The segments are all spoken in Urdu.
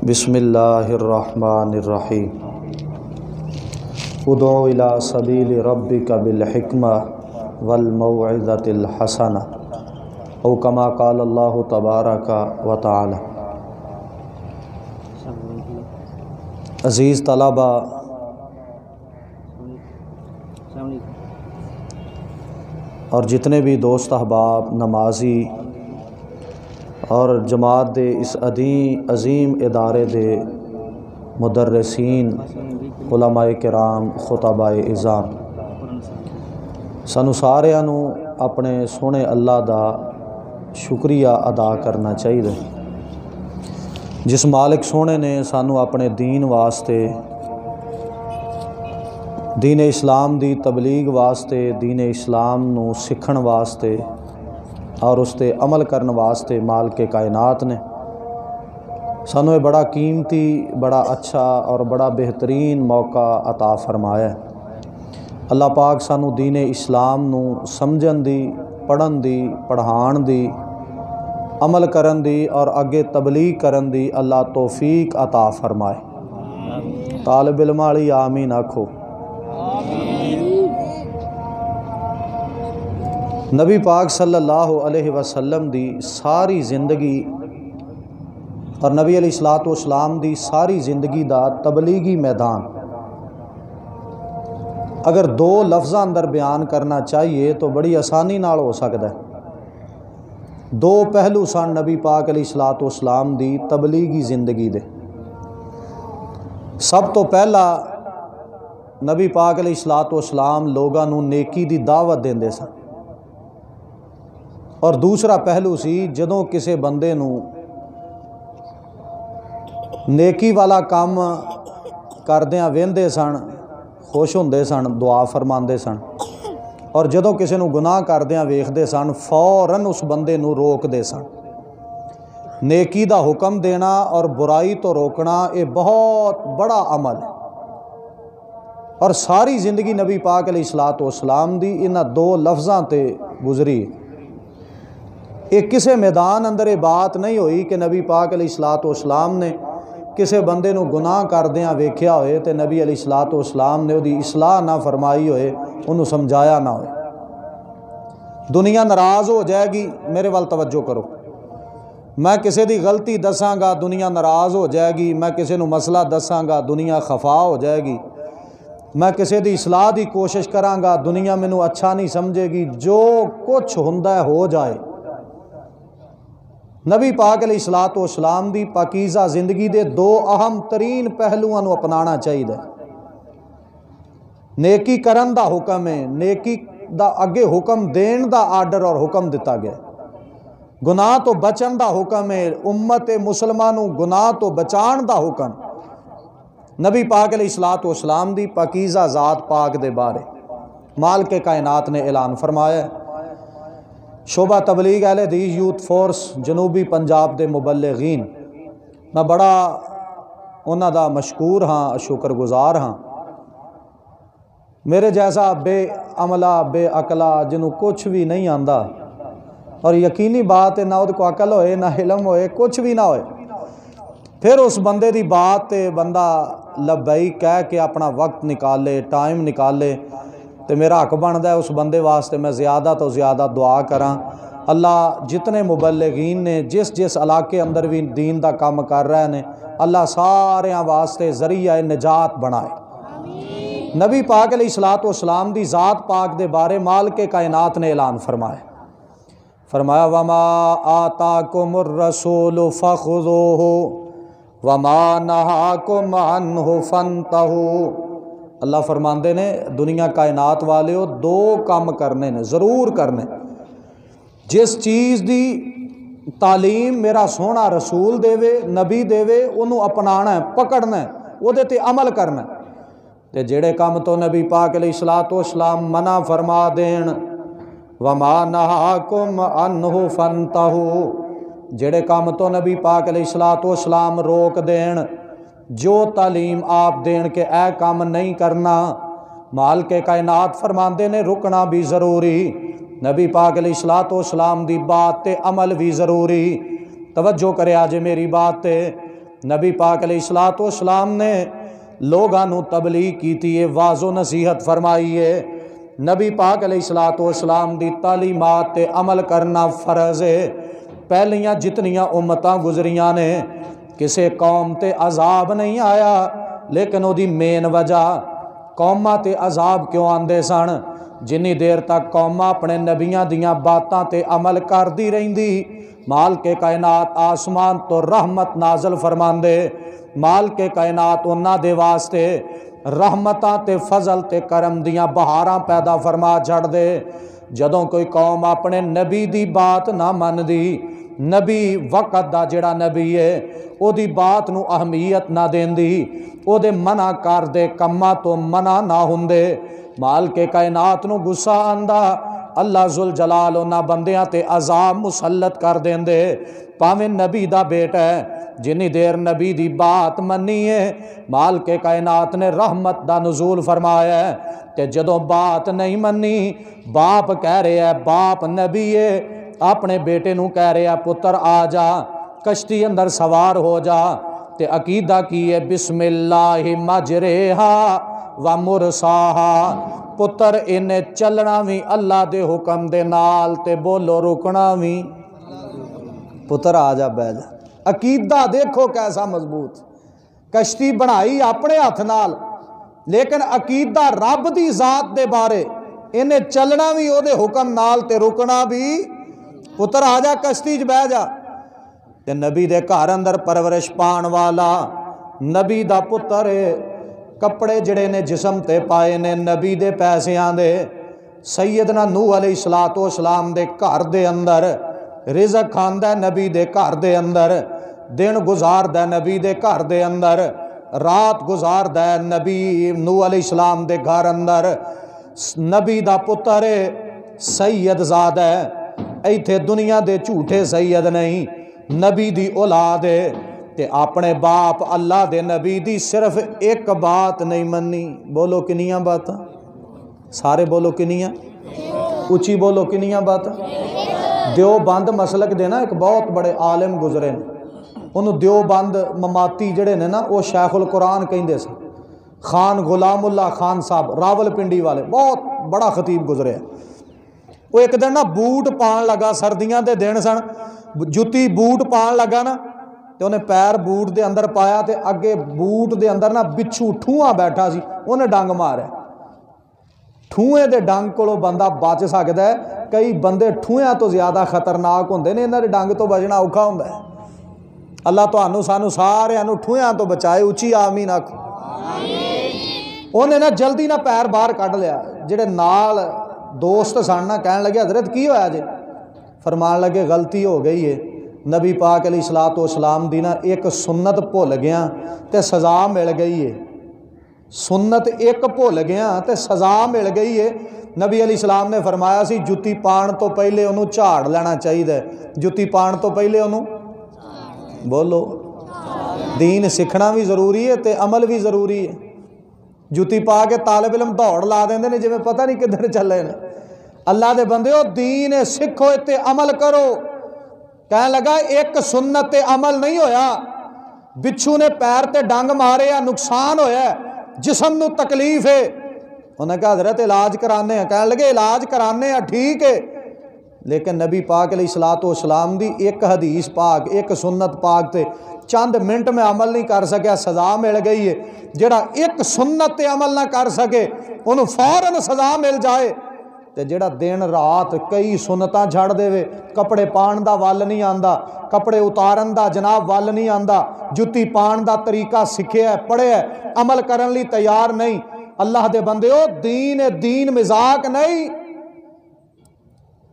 بسم اللہ الرحمن الرحیم ادعو الی سبیل ربک بالحکمہ والموعظۃ الحسنہ او کما قال اللہ تبارک و تعالی۔ عزیز طلبہ، اور جتنے بھی دوست احباب نمازی اور جماعت دے اس عظیم ادارے دے مدرسین، علماء کرام، خطباء اعظام، سانو ساریاں نو اپنے سونے اللہ دا شکریہ ادا کرنا چاہیے، جس مالک سونے نے سانو اپنے دین واسطے، دین اسلام دی تبلیغ واسطے، دین اسلام نو سکھن واسطے اور اس تے عمل کرن واسطے مالک کائنات نے سانو بڑا قیمتی، بڑا اچھا اور بڑا بہترین موقع عطا فرمایا ہے۔ اللہ پاک سانو دین اسلام نو سمجھن دی، پڑھن دی، پڑھان دی، عمل کرن دی اور اگے تبلیغ کرن دی اللہ توفیق عطا فرمائے۔ طالب علم والی آمین آکھو۔ نبی پاک صلی اللہ علیہ وسلم دی ساری زندگی اور نبی علیہ الصلوۃ والسلام دی ساری زندگی دا تبلیغی میدان اگر دو لفظاں اندر بیان کرنا چاہیے تو بڑی آسانی نال ہو سکتا ہے۔ دو پہلو سن نبی پاک علیہ الصلوۃ والسلام دی تبلیغی زندگی دے۔ سب تو پہلا نبی پاک علیہ الصلوۃ والسلام لوگاں نوں نیکی دی دعوت دیندے سن، اور دوسرا پہلو سی جدوں کسے بندے نوں نیکی والا کام کردیاں ویندے سن، خوش ہوندے سن، دعا فرماندے سن، اور جدوں کسے نوں گناہ کردیاں ویکھدے سن فوراً اس بندے نوں روک دے سن۔ نیکی دا حکم دینا اور برائی تو روکنا یہ بہت بڑا عمل ہے، اور ساری زندگی نبی پاک علیہ الصلوۃ والسلام دی انہاں دو لفظاں تے گزری۔ یہ کسے میدان اندر یہ بات نہیں ہوئی کہ نبی پاک علیہ الصلوۃ والسلام نے کسے بندے نو گناہ کردیاں ویکھیا ہوئے تے نبی علیہ الصلوۃ والسلام نے دی اصلاح نہ فرمائی ہوئے، انہوں سمجھایا نہ ہوئے۔ دنیا ناراض ہو جائے گی، میرے وال توجہ کرو، میں کسے دی غلطی دساں گا دنیا ناراض ہو جائے گی، میں کسے نو مسئلہ دساں گا دنیا خفا ہو جائے گی، میں کسے دی اصلاح دی کوشش کراں گا دنیا مینوں اچھا نہیں سمجھے گی، جو کچھ ہوندا ہے ہو جائے۔ نبی پاک علیہ الصلوۃ والسلام دی پاکیزہ زندگی دے دو اہم ترین پہلوؤں نوں اپنانا چاہیے۔ نیکی کرن دا حکم ہے، نیکی دا اگے حکم دین دا آرڈر اور حکم دتا گیا، گناہ تو بچن دا حکم ہے، امت مسلمانوں گناہ تو بچان دا حکم۔ نبی پاک علیہ الصلوۃ والسلام دی پاکیزہ ذات پاک دے بارے مالک کائنات نے اعلان فرمایا ہے۔ شعبہ تبلیغ اہل حدیث یوتھ فورس جنوبی پنجاب دے مبلغین، میں بڑا انہاں دا مشکور ہاں، شکر گزار ہاں۔ میرے جیسا بے عملہ، بے عقلہ جنہوں کچھ بھی نہیں آندا، اور یقینی بات ہے نہ وہ کو عقل ہوئے نہ علم ہوئے، کچھ بھی نہ ہوئے، پھر اس بندے دی بات تے بندہ لبیک کہہ کے اپنا وقت نکالے، ٹائم نکالے، تو میرا حق بنتا ہے اس بندے واسطے میں زیادہ تو زیادہ دعا کراں۔ اللہ جتنے مبلغین نے جس علاقے اندر بھی دین دا کام کر رہے ہیں، اللہ ساریاں واسطے ذریعہ نجات بنائے۔ نبی پاک علیہ الصلوۃ والسلام دی ذات پاک دے بارے مالک کائنات نے اعلان فرمایا وما آتاکم الرسول فخذوہ وما نہاکم عنہ فانتہوا۔ اللہ فرماندے نے دنیا کائنات والے ہو دو کام کرنے نے، ضرور کرنے۔ جس چیز دی تعلیم میرا سونا رسول دے وے، نبی دے وے، انہوں اپنانا ہے، پکڑنا ہے، وہ دے تے عمل کرنا ہے۔ تے جڑے کام تو نبی پاک علیہ الصلوۃ والسلام منع فرما دین، وما نہاکم عنہ فانتہوا، جڑے کام تو نبی پاک علیہ الصلوۃ والسلام روک دین، جو تعلیم آپ دین کے اے کام نہیں کرنا، مالک کائنات فرماندے نے رکنا بھی ضروری، نبی پاک علیہ الصلوۃ والسلام دی بات تے عمل بھی ضروری۔ توجہ کرے آج میری بات تے، نبی پاک علیہ السلام نے لوگاں نو تبلیغ کیتی ہے، واض و نصیحت فرمائی ہے۔ نبی پاک علیہ السلام دی تعلیمات تے عمل کرنا فرض ہے۔ پہلیاں جتنیاں امتاں گزریاں نے کسے قوم تے عذاب نہیں آیا، لیکن او دی مین وجہ قوماں تے عذاب کیوں آندے سن؟ جنی دیر تک قوماں اپنے نبیاں دیاں باتاں تے عمل کردی رہندی، مالک کائنات آسمان تو رحمت نازل فرماندے، مالک کائنات انہاں دے واسطے رحمتاں تے فضل تے کرم دیاں بہاراں پیدا فرما چھڑ دے۔ جدوں کوئی قوم اپنے نبی دی بات نہ من دی، نبی وقت دا جڑا نبی ہے او دی بات نو اہمیت نہ دیندی، او دے منع کر دے کماں تو منع نہ ہوندے، مالک کائنات نو غصہ آندا، اللہ ذوالجلال انہاں بندیاں تے عذاب مسلط کر دیندے۔ پاویں نبی دا بیٹا ہے، جنی دیر نبی دی بات منی ہے مالک کائنات نے رحمت دا نزول فرمایا ہے، تے جدوں بات نہیں منی، باپ کہہ رہے ہے، باپ نبی ہے، اپنے بیٹے نو کہہ رہے ہے پتر آ جا کشتی اندر سوار ہو جا، تے عقیدہ کی ہے بسم اللہ مجریہا و مرساہا، پتر انہیں چلنا بھی اللہ دے حکم دے نال تے بولو رکنا بھی، پتر آ جا بہ جا۔ عقیدہ دیکھو کیسا مضبوط، کشتی بنائی اپنے ہاتھ نال، لیکن عقیدہ رب دی ذات دے بارے، انہیں چلنا بھی او دے حکم نال تے رکنا بھی، پتر آ جا کشتی چ بہ جا۔ تے نبی دے گھر اندر پرورش پان والا نبی دا پتر ہے، کپڑے جڑے نے جسم تے پائے نے نبی دے پیسیاں دے، سیدنا نوح علیہ السلام دے گھر دے اندر رزق کھاندا ہے، نبی دے گھر دے اندر دن گزاردا ہے، نبی دے گھر دے اندر رات گزاردا ہے، نبی نوح علیہ السلام دے گھر اندر، نبی دا پتر ہے، سید زادہ ہے، ایتھے دنیا دے جھوٹے سید نہیں، نبی دی اولاد ہے، تے اپنے باپ اللہ دے نبی دی صرف ایک بات نہیں منی۔ بولو کنیاں باتاں؟ سارے بولو کنیاں؟ اچھی بولو کنیاں باتاں؟ دیوبند مسلک دے نا ایک بہت بڑے عالم گزرے نے، انہوں دیوبند مماتی جڑے نے نا وہ شیخ القرآن کہندے سے، خان غلام اللہ خان صاحب راول پنڈی والے، بہت بڑا خطیب گزرے ہیں۔ وہ ایک دن نا بوٹ پان لگا، سردیاں دے دن سن، جتی بوٹ پان لگا نا تے انہیں پیر بوٹ دے اندر پایا تے اگے بوٹ دے اندر نا بچھو ٹھواں بیٹھا سی، انہیں ڈنگ مارے، ٹھوئے دے ڈنگ کو بندہ بچ سکتا ہے، کئی بندے ٹھوئیاں تو زیادہ خطرناک ہوندے نے، انہاں دے ڈنگ تو بچنا اوکھا ہوندا ہے۔ اللہ تانوں سانوں سارے ٹھوئیاں تو بچائے، اچھی آمین آکھو۔ انہیں نا جلدی نہ پیر باہر کڈ لیا، جڑے نال دوست سن نا کہن لگے حضرت کی ہویا جے؟ فرمان لگے غلطی ہو گئی ہے، نبی پاک علیہ السلام دی نا ایک سنت بھول گیا تے سزا مل گئی ہے، سنت ایک بھول گیا تے سزا مل گئی ہے۔ نبی علیہ السلام نے فرمایا سی جتی پان تو پہلے انہوں جھاڑ لینا چاہیے، جتی پان تو پہلے انہوں بولو، دین سکھنا بھی ضروری ہے تے عمل بھی ضروری ہے۔ جتی پا کے طالب علم دوڑ لا دیندے نے جویں پتہ نہیں کدھر چلے نے۔ اللہ دے بندیو دین سکھو تے عمل کرو۔ کہنے لگا ایک سنت تے عمل نہیں ہویا، بچھو نے پیر تے ڈنگ مارے یا نقصان ہویا ہے، جسم نو تکلیف ہے، انہوں نے کہا حضرت علاج کرانے ہیں، کہنے لگے علاج کرانے ہیں ٹھیک ہے، لیکن نبی پاک علیہ السلام دی ایک حدیث پاک ایک سنت پاک تے چند منٹ میں عمل نہیں کر سکیا، سزا مل گئی ہے۔ جڑا ایک سنت تے عمل نہ کر سکے انہوں فوراً سزا مل جائے، تے جڑا دن رات کئی سنتاں جھڑ دے وے، کپڑے پان دا وال نہیں آندا، کپڑے اتارن دا جناب وال نہیں آندا، جتی پان دا طریقہ سکھیا ہے پڑھے ہے، عمل کرن لی تیار نہیں۔ اللہ دے بندیو دین مذاق نہیں۔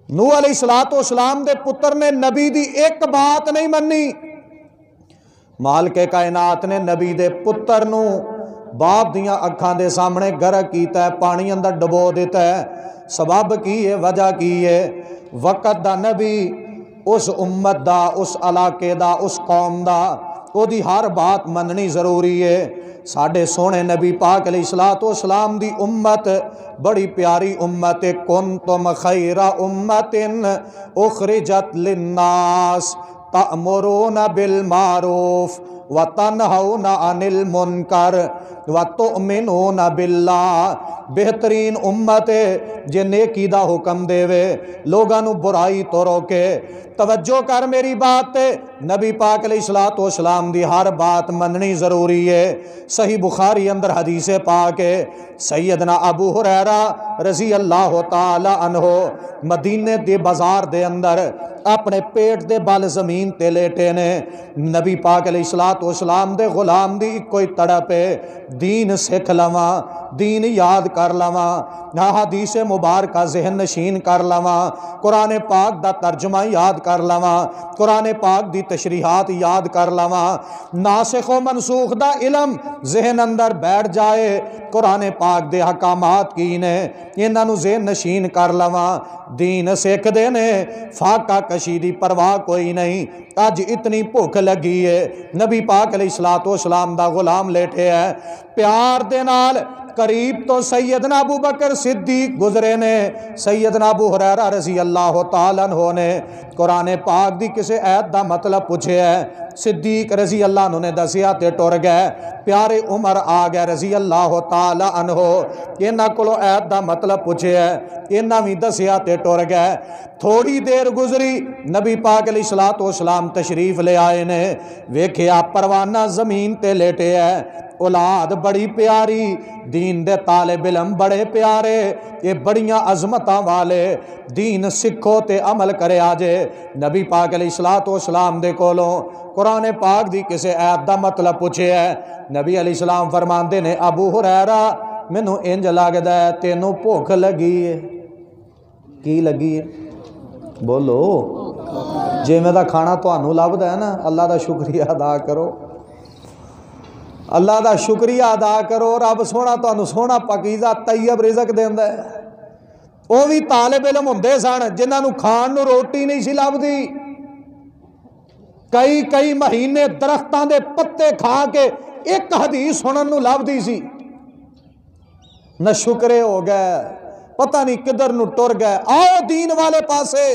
نوح علیہ السلام دے پتر نے نبی دی ایک بات نہیں منی، مالک کائنات نے نبی دے پتر نو باپ دیاں اکھاں دے سامنے غرق کیتا ہے، پانی اندر ڈبو دیتا ہے، سبب کی ہے، وجہ کی ہے، وقت دا نبی اس امت دا، اس علاقے دا، اس قوم دا، او دی ہر بات مننی ضروری ہے۔ ساڈے سونے نبی پاک علیہ السلام دی امت بڑی پیاری امت ہے، کنتم خیر امت اخرجت للناس تأمرون بالمعروف وتنہون عن المنکر وتؤمنون باللہ۔ بہترین امت جے نیکی دا حکم دے وے لوگاں نو برائی تو روکے۔ توجہ کر میری بات تے، نبی پاک علیہ الصلوۃ والسلام دی ہر بات مننی ضروری ہے۔ صحیح بخاری اندر حدیث پاک ہے، سیدنا ابو ہریرہ رضی اللہ تعالی عنہ مدینے دے بازار دے اندر اپنے پیٹ دے بال زمین تے لیٹے نے۔ نبی پاک علیہ الصلوۃ والسلام دے غلام دی کوئی تڑپ ہے، دین سکھ لواں، دین یاد کر لواں، حدیث مبارکہ ذہن نشین کر لواں، قرآن پاک دا ترجمہ یاد کر لواں، قرآن پاک دی تشریحات یاد کر لواں، ناسخ و منسوخ دا علم ذہن اندر بیٹھ جائے، قرآن پاک دے حکامات کی نے انہاں نو ذہن نشین کر لواں، دین سکھ دے نے، فاقہ کشی دی پرواہ کوئی نہیں۔ اج اتنی بھوک لگی ہے، نبی پاک علیہ الصلوۃ والسلام دا غلام لیٹے ہے، پیار دے نال قریب تو سیدنا ابو بکر صدیق گزرے نے، سیدنا ابو ہریرہ رضی اللہ تعالیٰ عنہ نے قرآن پاک دی کسے آیت دا مطلب پوچھے ہے، صدیق رضی اللہ عنہ نے دسیا تے ٹر گئے، پیارے عمر آ گئے رضی اللہ تعالیٰ عنہ، انہاں کولو آیت دا مطلب پوچھے ہے، انہاں وی دسیا تے ٹر گئے۔ تھوڑی دیر گزری، نبی پاک علیہ الصلوۃ والسلام تشریف لے آئے نے، ویکھیا پروانہ زمین تے لیٹے ہے، اولاد بڑی پیاری، دین دے طالب علم بڑے پیارے، یہ بڑیاں عظمتاں والے، دین سکھو تے عمل کرے آجے۔ نبی پاک علیہ الصلوۃ والسلام دے کولوں قرآن پاک دی کسے آیت دا مطلب پوچھے ہے، نبی علیہ السلام فرماندے نے ابو ہریرہ مینوں انج لگدا ہے تینوں بھوک لگی ہے۔ کی لگی ہے؟ بولو، جویں دا کھانا تانوں لبدا ہے نا، اللہ دا شکریہ ادا کرو، اللہ دا شکریہ ادا کرو، رب سونا تانوں سونا پاکیزہ طیب رزق دیندا ہے۔ وہ بھی طالب علم ہوندے سن جنہاں نوں کھان نوں روٹی نہیں سی لبدی، کئی مہینے درختاں دے پتے کھا کے ایک حدیث سنن نوں لبدی سی، نہ شکرے ہو گئے، پتہ نہیں کدھر نوں ٹر گئے، آؤ دین والے پاسے۔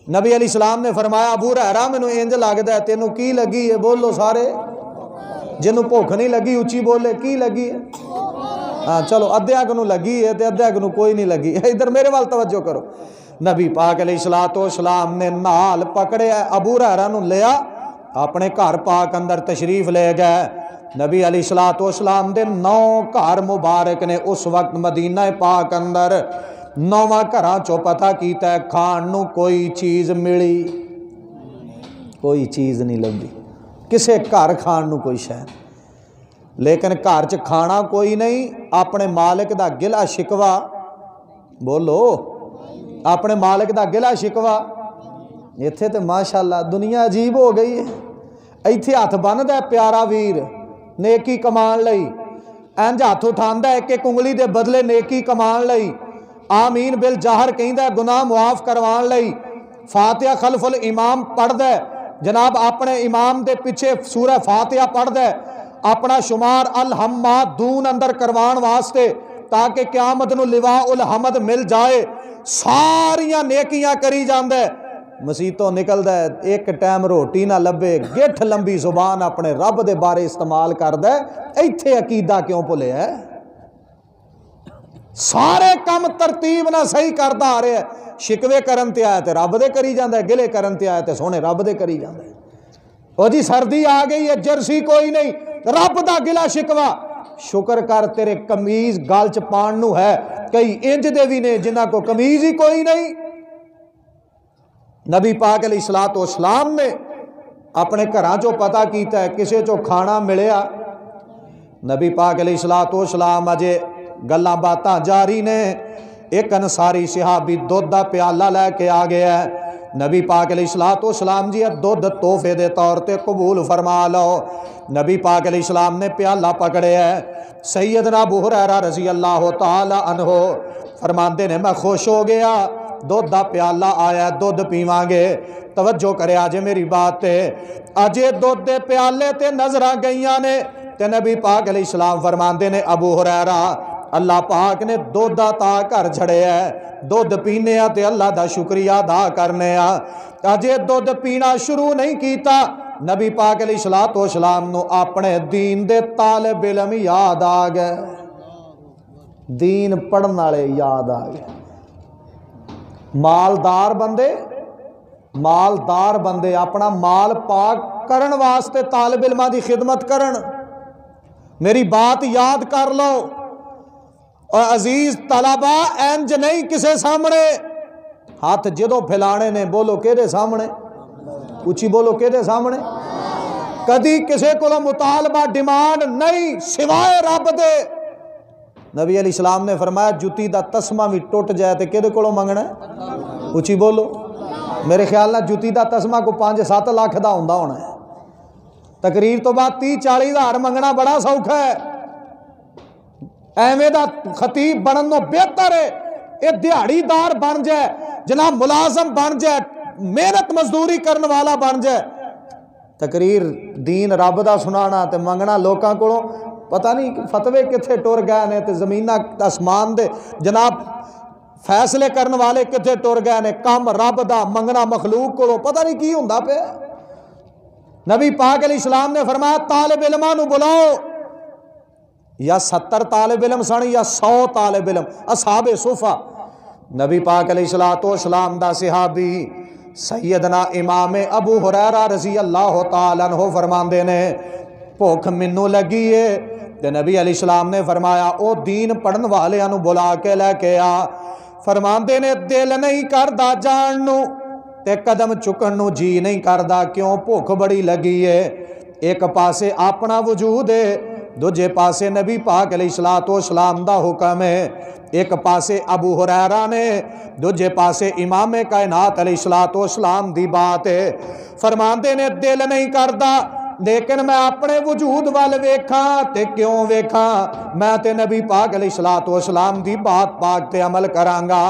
نبی علیہ السلام نے فرمایا ابو ہریرہ مینوں انج لگدا ہے تینوں کی لگی ہے؟ بولو سارے، جنوں بھوک نہیں لگی اچھی بولے کی لگی ہے؟ ہاں چلو، ادھیاں کنوں لگی ہے تے ادھیاں کنوں کوئی نہیں لگی، ادھر میرے وال توجہ کرو۔ نبی پاک علیہ الصلوۃ والسلام نے نال پکڑیا ابو ہریرہ نوں لیا، اپنے گھر پاک اندر تشریف لے گئے۔ نبی علیہ الصلوۃ والسلام دے 9 گھر مبارک نے اس وقت مدینہ پاک اندر، 9واں گھراں چوں پتہ کیتا ہے کھان نوں کوئی چیز ملی، کوئی چیز نہیں لبھی، کسے گھر کھان نوں کوئی شے نہیں، لیکن گھر چ کھانا کوئی نہیں، اپنے مالک دا گلا شکوا، بولو اپنے مالک دا گلا شکوا۔ ایتھے تے ماشاءاللہ دنیا عجیب ہو گئی ہے، ایتھے ہاتھ بندا ہے پیارا ویر نیکی کمان لئی، انج ہاتھ اٹھاندا ہے کہ انگلی دے بدلے نیکی کمان لئی، آمین بالجہر کہندا ہے گناہ معاف کروان لئی، فاتحہ خلف الامام پڑھدا ہے، جناب اپنے امام دے پیچھے سورہ فاتحہ پڑھدا ہے، اپنا شمار الحماد دون اندر کروان واسطے تاکہ قیامت نو لواء الحمد مل جائے، ساریاں نیکیاں کری جاندا ہے، مسیتوں نکلدا ہے، ایک ٹائم روٹی نہ لبے، گٹھ لمبی زبان اپنے رب دے بارے استعمال کردا ہے، ایتھے عقیدہ کیوں بھولیا ہے؟ سارے کم ترتیب نہ صحیح کردا آ رہے ہے، شکوے کرن تے آیا تے رب دے کری جاندا ہے، گلے کرن تے آیا تے سونے رب دے کری جاندا ہے۔ او جی سردی آ گئی ہے، جرسی کوئی نہیں، رب دا گلا شکوا، شکر کر تیرے کمیز گال چ پان نو ہے، کئی انج دے بھی نے جنہاں کو کمیز ہی کوئی نہیں۔ نبی پاک علیہ الصلوۃ والسلام نے اپنے گھراں چوں پتہ کیتا ہے کسے چوں کھانا ملیا، نبی پاک علیہ الصلوۃ والسلام اجے گلاں باتاں جاری نے، ایک انصاری صحابی دودھ دا پیالہ لے کے آ گیا ہے، نبی پاک علیہ الصلوۃ والسلام جی دودھ تحفے دے طور تے قبول فرما لو۔ نبی پاک علیہ السلام نے پیالہ پکڑے ہے، سیدنا ابو ہریرہ رضی اللہ تعالی عنہ فرماندے نے میں خوش ہو گیا، دودھ دا پیالہ آیا، دودھ پیواں گے۔ توجہ کرے آجے میری بات تے، اجے دودھ دے پیالے تے نظراں گئیاں نے تے نبی پاک علیہ السلام فرماندے نے ابو ہریرہ اللہ پاک نے دودھ عطا کر چھڑے ہے، دودھ پینے تے اللہ دا شکریہ ادا کرنے اجے دودھ پینا شروع نہیں کیتا، نبی پاک علیہ الصلوۃ والسلام نو اپنے دین دے طالب علم یاد آ گئے، دین پڑھن والے یاد آ گئے، مالدار بندے اپنا مال پاک کرن واسطے طالب علماں دی خدمت کرن۔ میری بات یاد کر لو، اور عزیز طلبہ انج نہیں کسے سامنے ہاتھ جدو پھیلانے نے، بولو کہدے سامنے، اچھی بولو کہدے سامنے، کدی کسے کو مطالبہ ڈیمانڈ نہیں سوائے رب دے۔ نبی علیہ السلام نے فرمایا جتی دا تسمہ بھی ٹوٹ جائے تے کہدے کو منگنا ہے، اچھی بولو۔ میرے خیال نہ جتی دا تسمہ کو 5-7 لاکھ دا ہونا ہے، تقریر تو بعد 30-40 ہزار منگنا بڑا سوکھا ہے۔ ایویں دا خطیب بنن نو بہتر ہے یہ دیہڑی دار بن جائے، جناب ملازم بن جائے، محنت مزدوری کرن والا بن جائے، تقریر دین رب دا سنانا تے منگنا لوکاں کولوں پتہ نہیں فتوے کتھے ٹر گئے نے تے زمیناں آسمان دے جناب فیصلے کرن والے کتھے ٹر گئے نے، کم رب دا منگنا مخلوق کولوں پتہ نہیں کی ہوندا پیا۔ نبی پاک علیہ السلام نے فرمایا طالب علماں نو بلاؤ، یا 70 طالب علم سن یا 100 طالب علم، اصحاب صفہ۔ نبی پاک علیہ الصلوۃ والسلام دا صحابی سیدنا امام ابو ہریرہ رضی اللہ تعالیٰ عنہ فرماندے نے بھوک مینوں لگی ہے تے نبی علیہ السلام نے فرمایا او دین پڑھن والیاں نو بلا کے لے کے آ۔ فرماندے نے دل نہیں کردا جان نو تے قدم چکن نو جی نہیں کردا، کیوں؟ بھوک بڑی لگی ہے۔ ایک پاسے اپنا وجود ہے، دوجے پاسے نبی پاک علیہ الصلوۃ والسلام دا حکم ہے، ایک پاسے ابو ہریرہ نے، دوجے پاسے امام کائنات علیہ الصلوۃ والسلام دی بات ہے۔ فرماندے نے دل نہیں کردا لیکن میں اپنے وجود وال ویکھاں تے کیوں ویکھاں، میں تے نبی پاک علیہ الصلوۃ والسلام دی بات پاک تے عمل کراں گا۔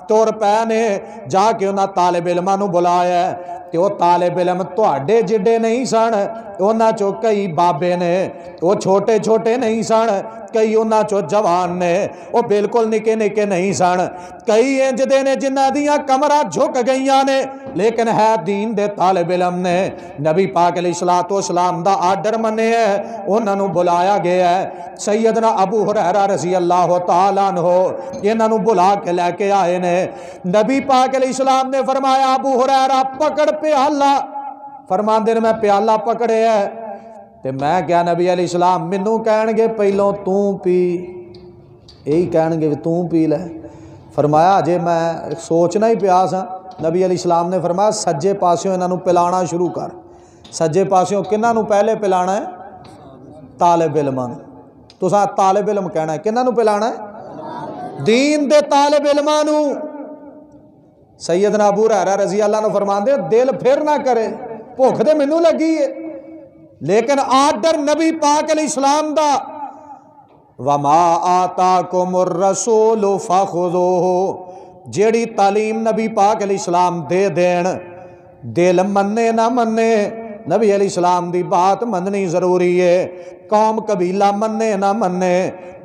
تور پے نے جا کے انہاں طالب علماں نو بلایا تے وہ طالب علم تواڈے جڈے نہیں سن، انہاں چوں کئی بابے نے، وہ چھوٹے چھوٹے نہیں سن، کئی انہاں چوں جوان نے، وہ بالکل نکے نکے نہیں سن، کئی انج دے نے جنہاں دیاں کمراں جھک گئیاں نے، لیکن ہے دین دے طالب علم نے۔ نبی پاک علیہ الصلوۃ والسلام دا آرڈر منے ہے، انہاں نو بلایا گیا ہے۔ سیدنا ابو ہریرہ رضی اللہ تعالیٰ عنہ انہاں نو بلا کے لے کے آئے نے۔ نبی پاک علیہ السلام نے فرمایا ابو ہریرہ پکڑ پیالہ، فرماندے نے میں پیالہ پکڑے ہے تے میں کیا نبی علیہ السلام مینوں کہن گے پہلوں تو پی، یہی کہن گے تو پی لے۔ فرمایا جے میں سوچنا ہی پیا سا، نبی علیہ السلام نے فرمایا سجے پاسیوں انہاں نو پلانا شروع کر۔ سجے پاسیوں کنہاں نو پہلے پلانا ہے؟ طالب علماں نو۔ تساں طالب علم کہنا ہے، کنہاں نو پلانا ہے؟ دین دے طالب علماں نو۔ سیدنا ابو ہریرہ رضی اللہ عنہ فرماندے دل پھر نہ کرے، بھوک دے مینوں لگی ہے، لیکن آرڈر نبی پاک علیہ السلام دا وَمَا آتَاكُمُ الرَّسُولُ فَخُذُوهُ، جیڑی تعلیم نبی پاک علیہ السلام دے دین، دل مننے نہ مننے، نبی علیہ السلام دی بات مننی ضروری ہے، قوم قبیلہ مننے نہ مننے،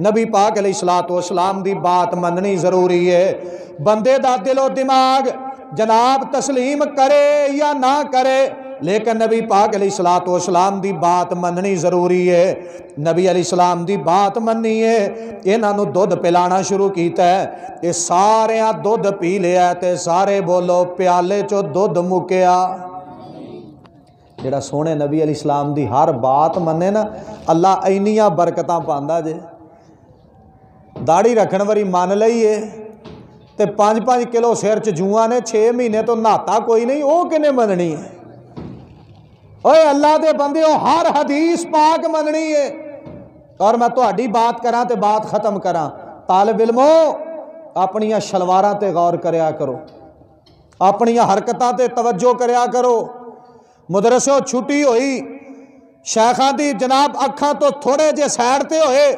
نبی پاک علیہ السلام دی بات مننی ضروری ہے۔ بندے دا دل و دماغ جناب تسلیم کرے یا نہ کرے، لیکن نبی پاک علیہ السلام دی بات مننی ضروری ہے۔ نبی علیہ السلام دی بات مننی ہے، انہاں نو دودھ پلانا شروع کیتا ہے، یہ سارے دودھ پی لیا تے سارے بولو پیالے چو دودھ مکیا۔ جڑا سونے نبی علیہ السلام دی ہر بات منے نا، اللہ اینیاں برکتاں پاندا جے۔ داڑھی رکھن واری مان لئیے تے 5-5 کلو سر چ جواں نے، 6 مہینے تو نہاتا کوئی نہیں، وہ کنے مننی ہے؟ اوے اللہ دے بندے ہو، ہر حدیث پاک مننی ہے۔ اور میں تہاڈی بات کراں تے بات ختم کراں، طالب علمو اپنی شلواراں تے غور کریا کرو، اپنی حرکتاں تے توجہ کریا کرو۔ مدرسوں چھٹی ہوئی، شیخاں دی جناب اکھاں تو تھوڑے جے سائڈ تے ہوئے،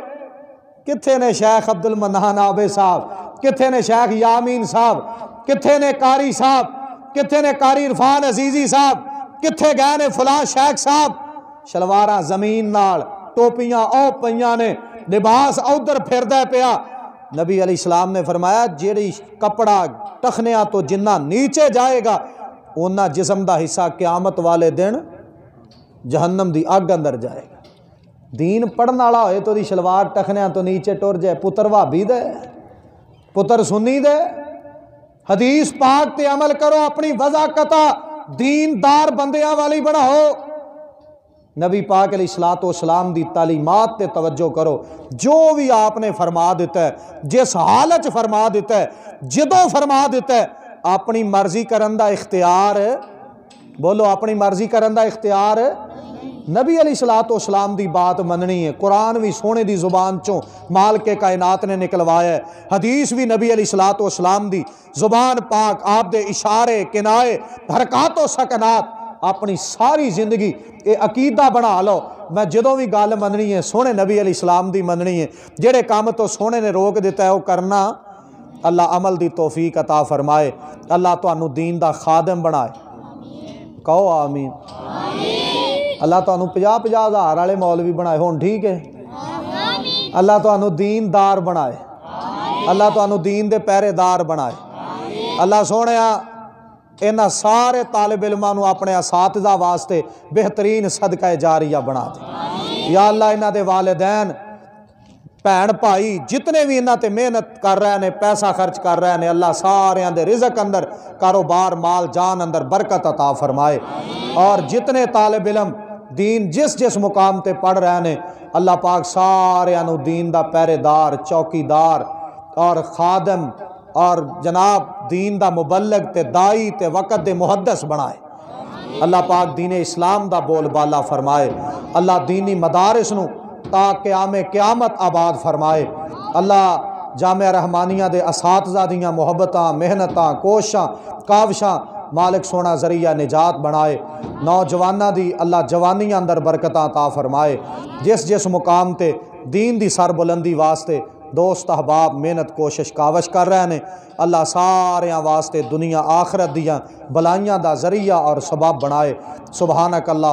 کتھے نے شیخ عبد المنان آبے صاحب، کتھے نے شیخ یامین صاحب، کتھے نے قاری صاحب، کتھے نے قاری عرفان عزیزی صاحب، کتھے گئے نے فلاں شیخ صاحب، شلواراں زمین نال، ٹوپیاں او پیاں نے، لباس ادھر پھردے پیا۔ نبی علیہ السلام نے فرمایا جیڑی کپڑا ٹخنیاں تو جنہ نیچے جائے گا، اونا جسم دا حصہ قیامت والے دن جہنم دی اگ اندر جائے گا۔ دین پڑھن والا ہوئے تو دی شلوار ٹخنیاں تو نیچے ٹر جائے، پتر بھابی دے پتر سنی دے، حدیث پاک تے عمل کرو، اپنی وضاقتہ دیندار بندیاں والی بناؤ، نبی پاک علیہ الصلوۃ والسلام دی تعلیمات تے توجہ کرو، جو بھی آپ نے فرما دیتا ہے، جس حالت فرما دیتا ہے، جدوں فرما دیتا ہے، اپنی مرضی کرن دا اختیار، بولو اپنی مرضی کرن دا اختیار، نبی علیہ الصلوۃ والسلام دی بات مننی ہے۔ قرآن بھی سونے دی زبان چوں مالک کائنات نے نکلوایا ہے، حدیث بھی نبی علیہ الصلوۃ والسلام دی زبان پاک، آپ دے اشارے کنائے حرکات و سکنات، اپنی ساری زندگی یہ عقیدہ بنا لو، میں جدوں بھی گل مننی ہے سونے نبی علیہ السلام دی مننی ہے، جڑے کام تو سونے نے روک دیتا ہے وہ کرنا، اللہ عمل دی توفیق عطا فرمائے، اللہ تانوں دین دا خادم بنائے، کہو آمین۔ اللہ تانوں 50-50 ہزار والے مولوی بنائے ہون، ٹھیک ہے، اللہ تانوں دیندار بنائے، اللہ تانوں دین دے پہرے دار بنائے، اللہ سونیا انہاں سارے طالب علماں نو اپنے اساتذہ واسطے بہترین صدقہ جاریہ بنا دے، یا اللہ انہاں دے والدین بھین بھائی جتنے بھی انہاں تے محنت کر رہے ہیں، پیسہ خرچ کر رہے ہیں، اللہ سارے دے رزق اندر، کاروبار مال جان اندر برکت عطا فرمائے، اور جتنے طالب علم دین جس مقام تے پڑھ رہے ہیں، اللہ پاک سارے نو دین دا پہرے دار، چوکیدار اور خادم اور جناب دین دا مبلغ تے دائی تے وقت دے محدث بنائے، اللہ پاک دین اسلام دا بول بالا فرمائے، اللہ دینی مدارس نو تا قیام قیامت آباد فرمائے، اللہ جامعہ رحمانیہ دے اساتذہ دیاں محبتاں، محنتاں، کوشاں، کاوشاں مالک سونا ذریعہ نجات بنائے، نوجوانہ دی اللہ جوانی اندر برکتاں عطا فرمائے، جس مقام تے دین دی سر بلندی واسطے دوست احباب محنت کوشش کاوش کر رہے ہیں، اللہ ساریاں واسطے دنیا آخرت دیاں بلائیاں دا ذریعہ اور سبب بنائے، سبحانک اللہ